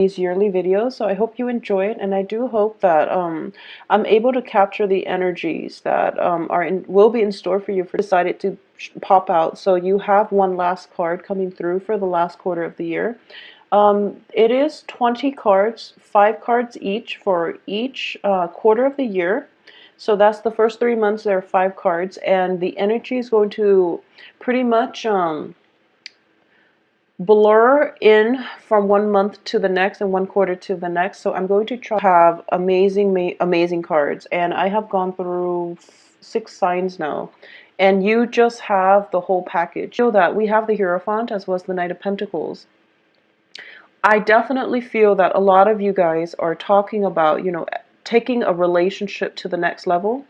these yearly videos, so I hope you enjoy it, and I do hope that I'm able to capture the energies that will be in store for you for decided to pop out. So you have one last card coming through for the last quarter of the year. It is 20 cards, 5 cards each for each quarter of the year. So that's the first 3 months. There are 5 cards, and the energy is going to pretty much blur in from one month to the next and one quarter to the next. So I'm going to try to have amazing cards, and I have gone through 6 signs now, and you just have the whole package. So that we have the Hierophant as well as the Knight of Pentacles. I definitely feel that a lot of you guys are talking about, taking a relationship to the next level,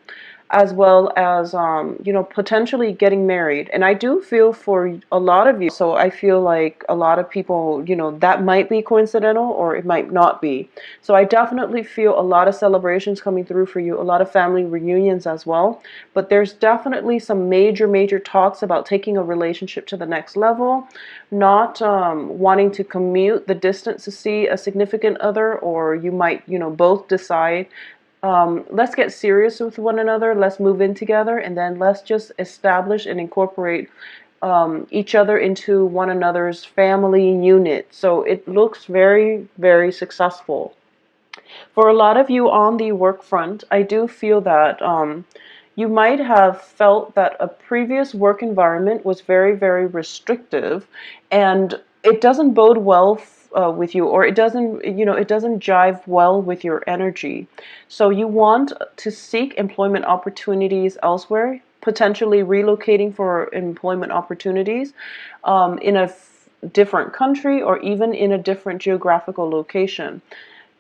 as well as, potentially getting married. And I do feel for a lot of you, so I feel like a lot of people, that might be coincidental or it might not be. So I definitely feel a lot of celebrations coming through for you, a lot of family reunions as well. But there's definitely some major talks about taking a relationship to the next level, not wanting to commute the distance to see a significant other, or you might, both decide, let's get serious with one another, let's move in together, and then let's just establish and incorporate each other into one another's family unit. So it looks very successful. For a lot of you on the work front, I do feel that you might have felt that a previous work environment was very restrictive, and it doesn't bode well with you, or it doesn't, it doesn't jive well with your energy. So you want to seek employment opportunities elsewhere, potentially relocating for employment opportunities in a different country or even in a different geographical location.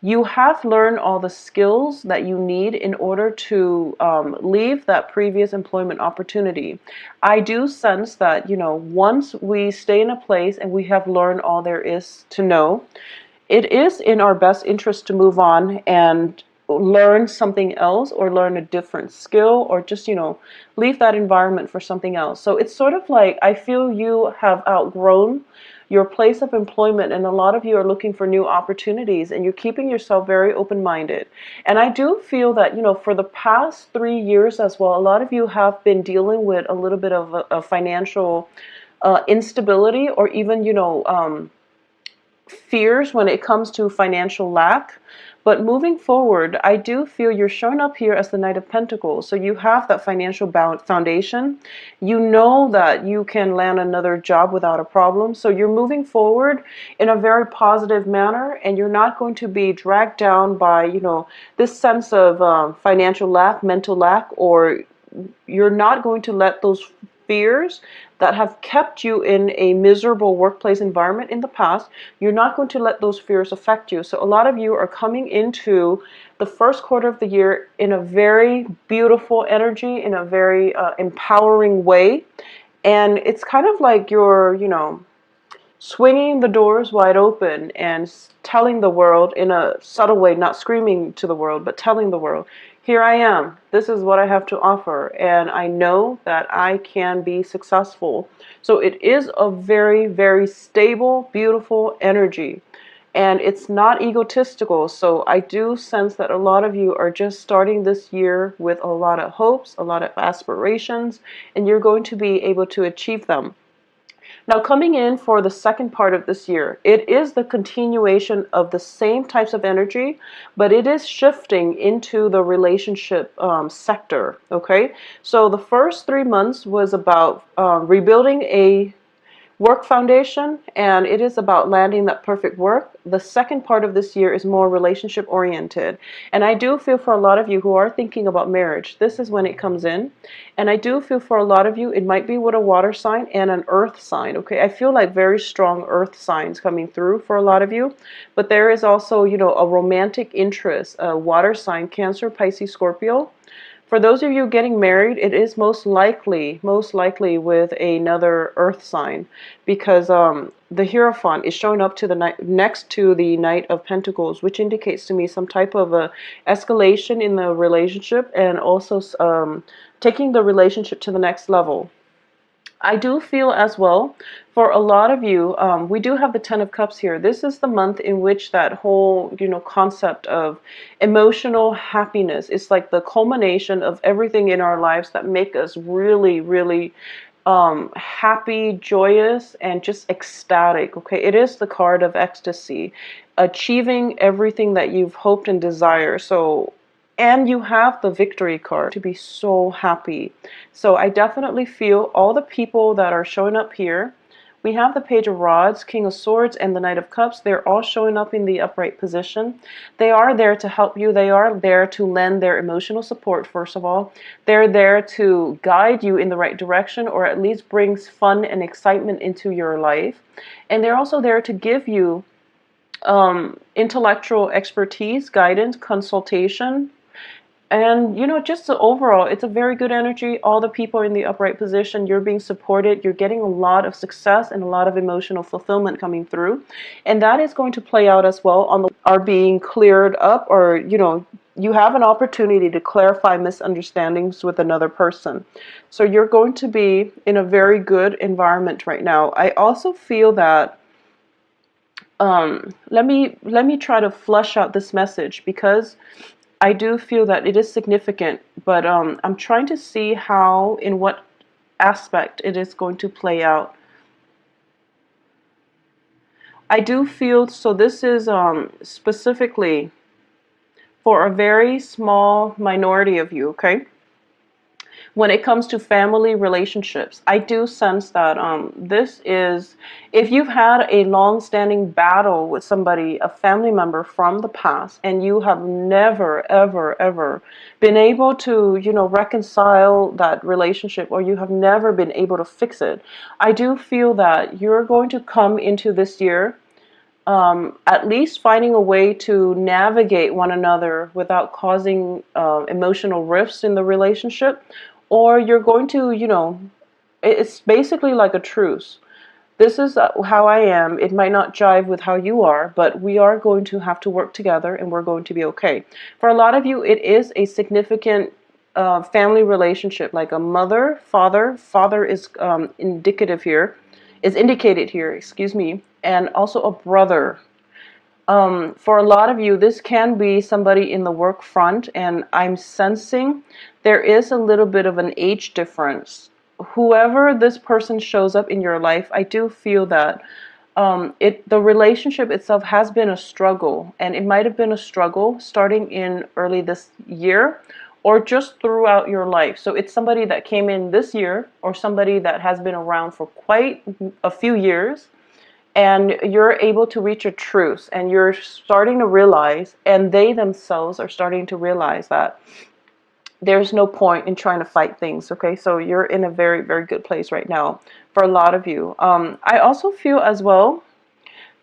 You have learned all the skills that you need in order to leave that previous employment opportunity. I do sense that, once we stay in a place and we have learned all there is to know, it is in our best interest to move on and learn something else, or learn a different skill, or just, leave that environment for something else. So it's sort of like, I feel you have outgrown your place of employment, and a lot of you are looking for new opportunities, and you're keeping yourself very open-minded. And I do feel that, for the past 3 years as well, a lot of you have been dealing with a little bit of a financial instability, or even, fears when it comes to financial lack. But moving forward, I do feel you're showing up here as the Knight of Pentacles. So you have that financial foundation. You know that you can land another job without a problem. So you're moving forward in a very positive manner, and you're not going to be dragged down by, this sense of financial lack, mental lack, or you're not going to let those fears that have kept you in a miserable workplace environment in the past, you're not going to let those fears affect you. So a lot of you are coming into the first quarter of the year in a very beautiful energy, in a very empowering way. And it's kind of like you're, swinging the doors wide open and telling the world in a subtle way, not screaming to the world, but telling the world, here I am. This is what I have to offer, and I know that I can be successful. So it is a very stable, beautiful energy, and it's not egotistical. So I do sense that a lot of you are just starting this year with a lot of hopes, a lot of aspirations, and you're going to be able to achieve them. Now, coming in for the second part of this year, it is the continuation of the same types of energy, but it is shifting into the relationship sector, okay? So the first 3 months was about rebuilding a work foundation, and it is about landing that perfect work. The second part of this year is more relationship oriented, and I do feel for a lot of you who are thinking about marriage, this is when it comes in. And I do feel for a lot of you it might be with a water sign and an earth sign. Okay, I feel like very strong earth signs coming through for a lot of you, but there is also, a romantic interest, a water sign, Cancer, Pisces, Scorpio. For those of you getting married, it is most likely with another earth sign, because the Hierophant is showing up to the next to the Knight of Pentacles, which indicates to me some type of a escalation in the relationship, and also taking the relationship to the next level. I do feel as well, for a lot of you, we do have the Ten of Cups here. This is the month in which that whole, concept of emotional happiness is like the culmination of everything in our lives that make us really, really happy, joyous, and just ecstatic. Okay, it is the card of ecstasy, achieving everything that you've hoped and desired. So, and you have the victory card to be so happy. So I definitely feel all the people that are showing up here. We have the Page of Rods, King of Swords, and the Knight of Cups. They're all showing up in the upright position. They are there to help you. They are there to lend their emotional support, first of all. They're there to guide you in the right direction, or at least brings fun and excitement into your life. And they're also there to give you intellectual expertise, guidance, consultation, and, just the overall, it's a very good energy. All the people in the upright position, you're being supported. You're getting a lot of success and a lot of emotional fulfillment coming through. And that is going to play out as well on the are being cleared up, or, you have an opportunity to clarify misunderstandings with another person. So you're going to be in a very good environment right now. I also feel that let me try to flush out this message, because I do feel that it is significant, but I'm trying to see how, in what aspect it is going to play out. I do feel, so this is specifically for a very small minority of you, okay? When it comes to family relationships, I do sense that this is, if you've had a long-standing battle with somebody, a family member from the past, and you have never, ever, ever been able to, reconcile that relationship, or you have never been able to fix it, I do feel that you're going to come into this year at least finding a way to navigate one another without causing emotional rifts in the relationship. Or you're going to, it's basically like a truce. This is how I am. It might not jive with how you are, but we are going to have to work together, and we're going to be okay. For a lot of you, it is a significant family relationship, like a mother, father. Father is indicative here, is indicated here, excuse me, and also a brother. For a lot of you, this can be somebody in the work front, and I'm sensing there is a little bit of an age difference. Whoever this person shows up in your life, I do feel that the relationship itself has been a struggle, and it might have been a struggle starting in early this year, or just throughout your life. So it's somebody that came in this year, or somebody that has been around for quite a few years, and you're able to reach a truce, and you're starting to realize, and they themselves are starting to realize, that there's no point in trying to fight things. Okay, so you're in a very, very good place right now for a lot of you. I also feel as well,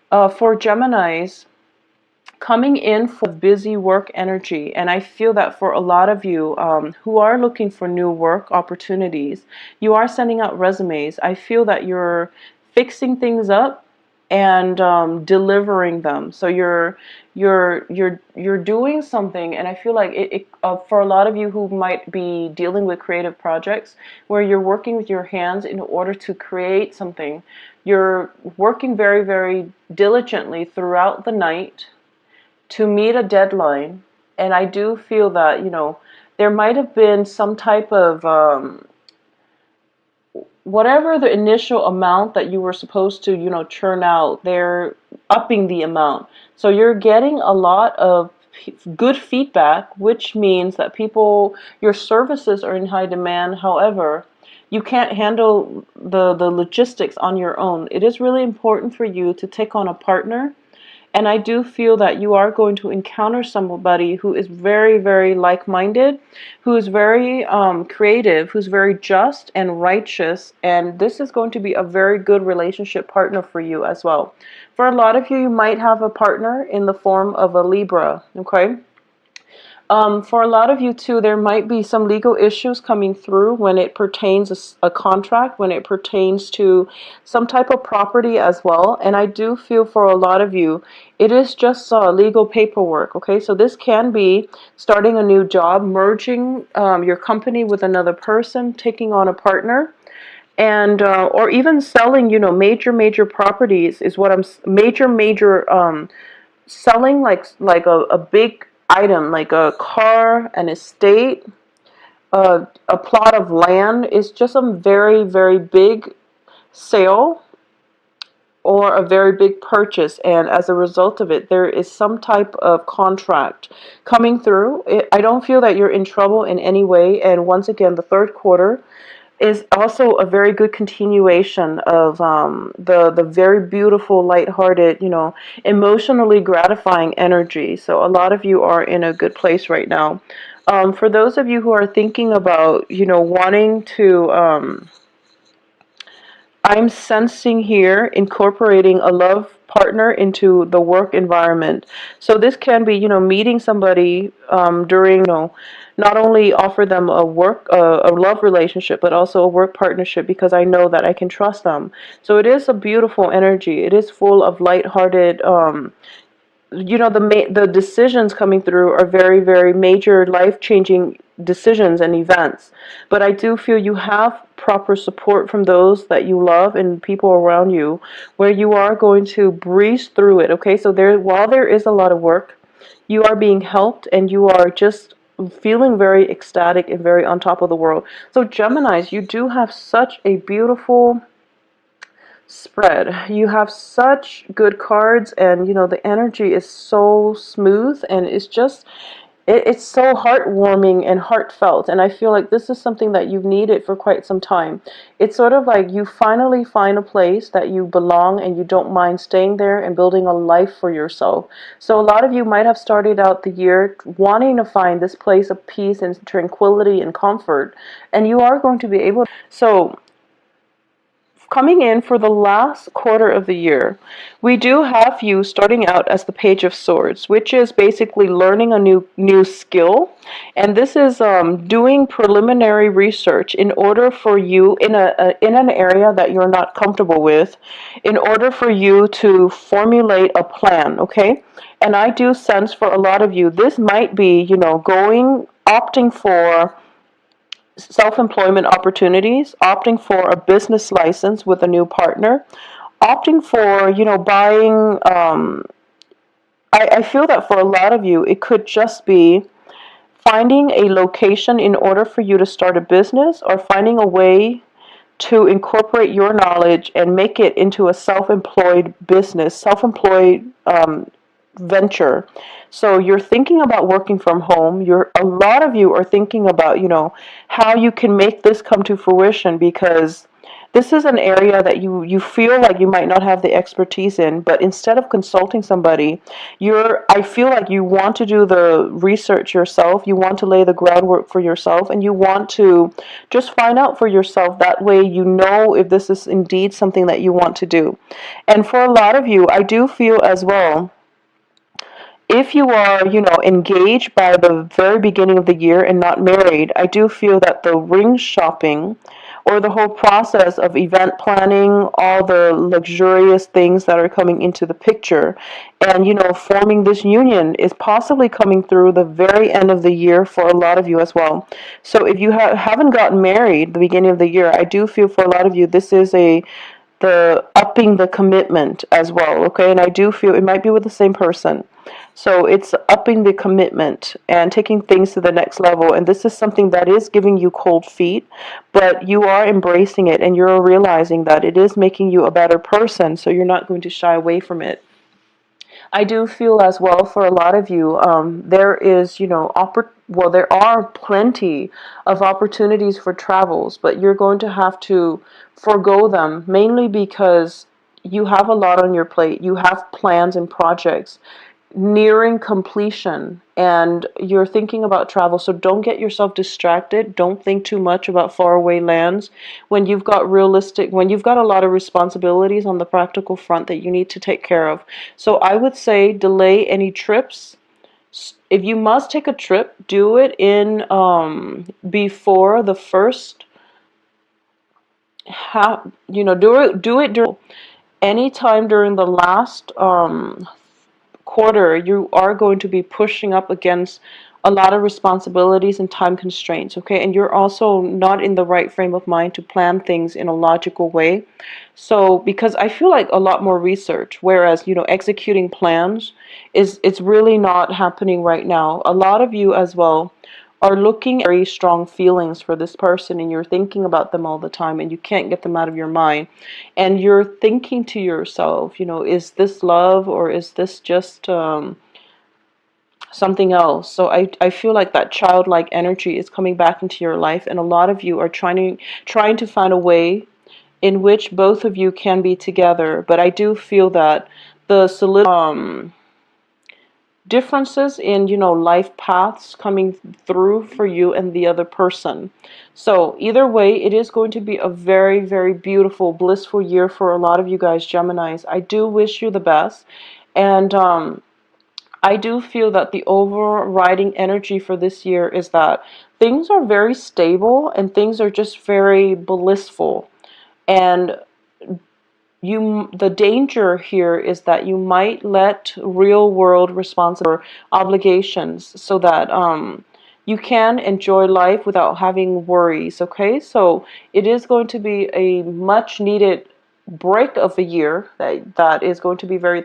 for Geminis, coming in for busy work energy, and I feel that for a lot of you who are looking for new work opportunities, you are sending out resumes. I feel that you're fixing things up and delivering them. So you're doing something, and I feel like for a lot of you who might be dealing with creative projects where you're working with your hands in order to create something, you're working very, very diligently throughout the night to meet a deadline. And I do feel that, there might have been some type of whatever the initial amount that you were supposed to, churn out, they're upping the amount. So you're getting a lot of good feedback, which means that your services are in high demand. However, you can't handle the logistics on your own. It is really important for you to take on a partner. And I do feel that you are going to encounter somebody who is very, very like-minded, who is very creative, who's very just and righteous. And this is going to be a very good relationship partner for you as well. For a lot of you, you might have a partner in the form of a Libra, okay? For a lot of you too, there might be some legal issues coming through when it pertains to a contract, when it pertains to some type of property as well. And I do feel for a lot of you, it is just legal paperwork. Okay, so this can be starting a new job, merging your company with another person, taking on a partner. and or even selling, you know, major properties is what I'm major selling, like a big item, like a car, an estate, a plot of land is just a very big sale or a very big purchase, and as a result of it there is some type of contract coming through. I don't feel that you're in trouble in any way, and once again the third quarter is also a very good continuation of the very beautiful, lighthearted, you know, emotionally gratifying energy. So a lot of you are in a good place right now. For those of you who are thinking about, you know, wanting to, I'm sensing here incorporating a love partner into the work environment. So this can be, you know, meeting somebody during, you know, not only offer them a love relationship, but also a work partnership, because I know that I can trust them. So it is a beautiful energy. It is full of lighthearted, you know, the decisions coming through are very major, life-changing decisions and events. But I do feel you have proper support from those that you love and people around you, where you are going to breeze through it. Okay, so there, while there is a lot of work, you are being helped, and you are just feeling very ecstatic and very on top of the world. So Geminis, you do have such a beautiful spread. You have such good cards, and you know the energy is so smooth, and it's just it's so heartwarming and heartfelt, and I feel like this is something that you've needed for quite some time. It's sort of like you finally find a place that you belong, and you don't mind staying there and building a life for yourself. So a lot of you might have started out the year wanting to find this place of peace and tranquility and comfort, and you are going to be able to. So coming in for the last quarter of the year, we do have you starting out as the Page of Swords, which is basically learning a new skill, and this is doing preliminary research in order for you in an area that you're not comfortable with, in order for you to formulate a plan. Okay, and I do sense for a lot of you this might be, you know, opting for self-employment opportunities, opting for a business license with a new partner, opting for, you know, buying. I feel that for a lot of you, it could just be finding a location in order for you to start a business, or finding a way to incorporate your knowledge and make it into a self-employed business, self-employed venture. So you're thinking about working from home. A lot of you are thinking about, you know, how you can make this come to fruition, because this is an area that you feel like you might not have the expertise in, but instead of consulting somebody, I feel like you want to do the research yourself, you want to lay the groundwork for yourself, and you want to just find out for yourself. That way you know if this is indeed something that you want to do. And for a lot of you, I do feel as well, if you are, you know, engaged by the very beginning of the year and not married, I do feel that the ring shopping, or the whole process of event planning, all the luxurious things that are coming into the picture, and, you know, forming this union is possibly coming through the very end of the year for a lot of you as well. So if you haven't gotten married the beginning of the year, I do feel for a lot of you this is the upping the commitment as well. Okay, and I do feel it might be with the same person. So it's upping the commitment and taking things to the next level. And this is something that is giving you cold feet, but you are embracing it, and you're realizing that it is making you a better person. So you're not going to shy away from it. I do feel as well for a lot of you, there is, you know, well, there are plenty of opportunities for travels, but you're going to have to forego them, mainly because you have a lot on your plate. You have plans and projects nearing completion, and you're thinking about travel. So don't get yourself distracted. Don't think too much about faraway lands when you've got a lot of responsibilities on the practical front that you need to take care of. So I would say delay any trips. If you must take a trip, do it in before the first half, do it during any time during the last quarter, you are going to be pushing up against a lot of responsibilities and time constraints, okay? And you're also not in the right frame of mind to plan things in a logical way. So, because I feel like a lot more research, whereas, executing plans it's really not happening right now. A lot of you as well are looking at very strong feelings for this person, and you're thinking about them all the time and you can't get them out of your mind, and you're thinking to yourself, is this love, or is this just something else? So I feel like that childlike energy is coming back into your life, and a lot of you are trying to find a way in which both of you can be together. But I do feel that the differences in life paths coming through for you and the other person. So either way, it is going to be a very, very beautiful, blissful year for a lot of you guys, Geminis. I do wish you the best, and I do feel that the overriding energy for this year is that things are very stable and things are just very blissful. And the danger here is that you might let real world responsibilities or obligations, so that you can enjoy life without having worries, okay? So it is going to be a much needed break of a year that is going to be very